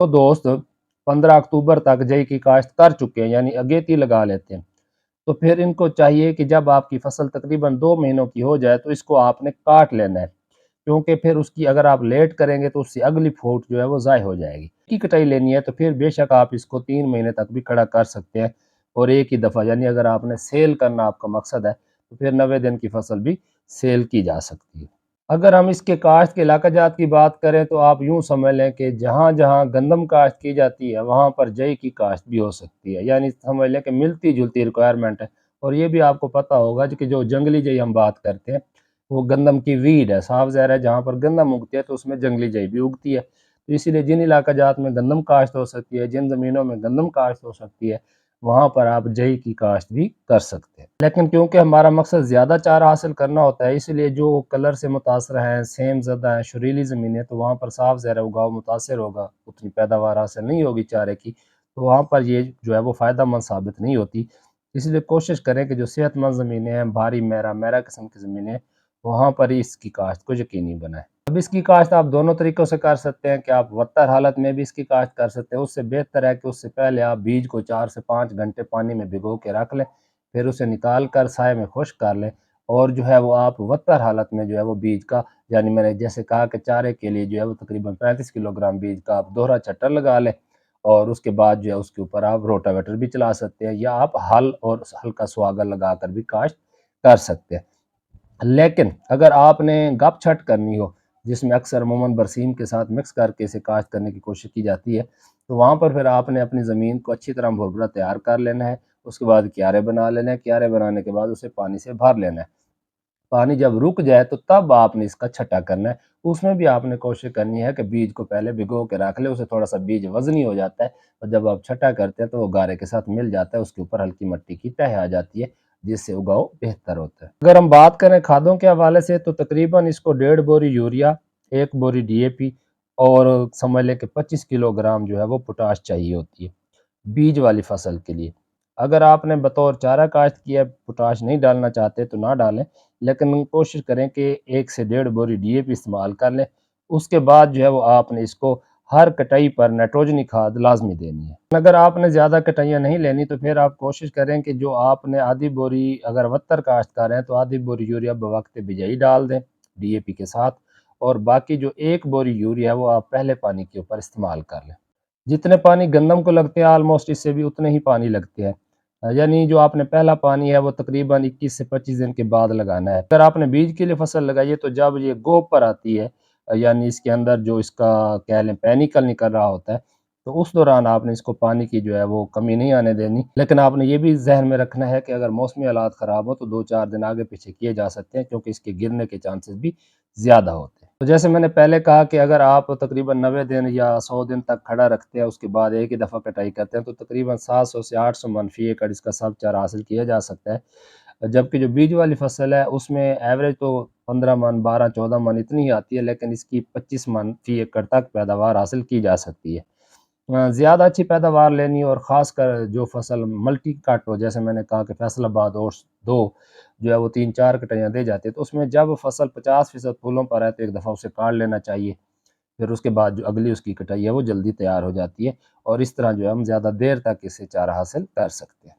تو دوست 15 اکتوبر تک جئی کی کاشت کر چکے ہیں، یعنی اگیتی لگا لیتے ہیں، تو پھر ان کو چاہیے کہ جب آپ کی فصل تقریباً 2 مہینوں کی ہو جائے تو اس کو آپ نے کاٹ لینا ہے، کیونکہ پھر اس کی اگر آپ لیٹ کریں گے تو اس سے اگلی پھوٹ جو ہے وہ ضائع ہو جائے گی۔ کی کٹائی لینی ہے تو پھر بے شک آپ اس کو 3 مہینے تک بھی کھڑا کر سکتے ہیں، اور ایک ہی دفعہ، یعنی اگر آپ نے سیل کرنا آپ کا مقصد ہے تو پھر 90 دن کی فصل بھی سیل کی جا سکتی ہے۔ اگر ہم اس کے کاشت کے علاقہ جات کی بات کریں تو آپ یوں سمجھ لیں کہ جہاں جہاں گندم کاشت کی جاتی ہے وہاں پر جئی کی کاشت بھی ہو سکتی ہے، یعنی سمجھ لیں کہ ملتی جلتی ریکوائرمنٹ ہے۔ اور یہ بھی آپ کو پتہ ہوگا کہ جو جنگلی جئی ہم بات کرتے ہیں وہ گندم کی ویڈ ہے، صاف ظاہر ہے جہاں پر گندم اگتی ہے تو اس میں جنگلی جئی بھی اگتی ہے، تو اسی لیے جن علاقہ جات میں گندم کاشت ہو سکتی ہے، جن زمینوں میں گندم کاشت ہو سکتی ہے، وہاں پر آپ جئی کی کاشت بھی کر سکتے ہیں۔ لیکن کیونکہ ہمارا مقصد زیادہ چارہ حاصل کرنا ہوتا ہے، اس لیے جو کلر سے متاثر ہیں، سیم زدہ ہیں، شریلی زمینیں، تو وہاں پر صاف ظاہر اگاؤ متاثر ہوگا، اتنی پیداوار حاصل نہیں ہوگی چارے کی، تو وہاں پر یہ جو ہے وہ فائدہ مند ثابت نہیں ہوتی۔ اس لیے کوشش کریں کہ جو صحت مند زمینیں ہیں، بھاری میرا قسم کی زمینیں، وہاں پر ہی اس کی کاشت کو یقینی بنائیں۔ اب اس کی کاشت آپ دونوں طریقوں سے کر سکتے ہیں کہ آپ وتر حالت میں بھی اس کی کاشت کر سکتے ہیں، اس سے بہتر ہے کہ اس سے پہلے آپ بیج کو 4 سے 5 گھنٹے پانی میں بھگو کے رکھ لیں، پھر اسے نکال کر سائے میں خشک کر لیں، اور جو ہے وہ آپ وتر حالت میں جو ہے وہ بیج کا، یعنی میں نے جیسے کہا کہ چارے کے لیے جو ہے وہ تقریباً 35 کلو گرام بیج کا آپ دوہرا چٹر لگا لیں، اور اس کے بعد جو ہے اس کے اوپر آپ روٹاویٹر بھی چلا سکتے ہیں، یا آپ ہل اور ہلکا سواگا لگا کر بھی کاشت کر سکتے ہیں۔ لیکن اگر آپ نے گپ چھٹ کرنی ہو، جس میں اکثر عموماً برسیم کے ساتھ مکس کر کے اسے کاشت کرنے کی کوشش کی جاتی ہے، تو وہاں پر پھر آپ نے اپنی زمین کو اچھی طرح بھربھرا تیار کر لینا ہے، اس کے بعد کیارے بنا لینا ہے، کیارے بنانے کے بعد اسے پانی سے بھر لینا ہے۔ پانی جب رک جائے تو تب آپ نے اس کا چھٹا کرنا ہے، اس میں بھی آپ نے کوشش کرنی ہے کہ بیج کو پہلے بھگو کے رکھ لیں، اسے تھوڑا سا بیج وزنی ہو جاتا ہے، اور جب آپ چھٹا کرتے ہیں تو وہ گارے کے ساتھ مل جاتا ہے، اس کے اوپر ہلکی مٹی کی تہ آ جاتی ہے، جس سے اگاؤ بہتر ہوتا ہے۔ اگر ہم بات کریں کھادوں کے حوالے سے تو تقریباً اس کو 1.5 بوری یوریا، 1 بوری ڈی اے پی، اور سمجھ لیں کہ 25 کلو گرام جو ہے وہ پوٹاش چاہیے ہوتی ہے بیج والی فصل کے لیے۔ اگر آپ نے بطور چارہ کاشت کیا پوٹاش نہیں ڈالنا چاہتے تو نہ ڈالیں، لیکن کوشش کریں کہ 1 سے 1.5 بوری ڈی اے پی استعمال کر لیں۔ اس کے بعد جو ہے وہ آپ نے اس کو ہر کٹائی پر نائٹروجنی کھاد لازمی دینی ہے۔ اگر آپ نے زیادہ کٹائیاں نہیں لینی تو پھر آپ کوشش کریں کہ جو آپ نے آدھی بوری اگر وتر کاشت کر رہے ہیں تو آدھی بوری یوریا بوقت بجائی ڈال دیں ڈی اے پی کے ساتھ، اور باقی جو 1 بوری یوریا ہے وہ آپ پہلے پانی کے اوپر استعمال کر لیں۔ جتنے پانی گندم کو لگتے ہیں آلموسٹ اس سے بھی اتنے ہی پانی لگتے ہیں، یعنی جو آپ نے پہلا پانی ہے وہ تقریباً 21 سے 25 دن کے بعد لگانا ہے۔ اگر آپ نے بیج کے لیے فصل لگائی ہے تو جب یہ گوب پر آتی ہے، یعنی اس کے اندر جو اس کا کہہ لیں پینیکل نکل رہا ہوتا ہے، تو اس دوران آپ نے اس کو پانی کی جو ہے وہ کمی نہیں آنے دینی، لیکن آپ نے یہ بھی ذہن میں رکھنا ہے کہ اگر موسمی حالات خراب ہو تو 2-4 دن آگے پیچھے کیے جا سکتے ہیں، کیونکہ اس کے گرنے کے چانسز بھی زیادہ ہوتے ہیں۔ تو جیسے میں نے پہلے کہا کہ اگر آپ تقریباً 90 دن یا 100 دن تک کھڑا رکھتے ہیں، اس کے بعد ایک ہی دفعہ کٹائی کرتے ہیں، تو تقریباً 700 سے 800 من فی ایکڑ اس کا سب چارہ حاصل کیا جا سکتا ہے، جبکہ جو بیج والی فصل ہے اس میں ایوریج تو 15 من 12-14 من اتنی ہی آتی ہے، لیکن اس کی 25 من فی ایکڑ تک پیداوار حاصل کی جا سکتی ہے۔ زیادہ اچھی پیداوار لینی اور خاص کر جو فصل ملٹی کٹ ہو، جیسے میں نے کہا کہ فیصل آباد اور 2 جو ہے وہ 3-4 کٹائیاں دے جاتے ہیں، تو اس میں جب فصل 50% پھولوں پر ہے تو ایک دفعہ اسے کاٹ لینا چاہیے، پھر اس کے بعد جو اگلی اس کی کٹائی ہے وہ جلدی تیار ہو جاتی ہے، اور اس طرح جو ہے ہم زیادہ دیر تک اسے چارہ حاصل کر سکتے ہیں۔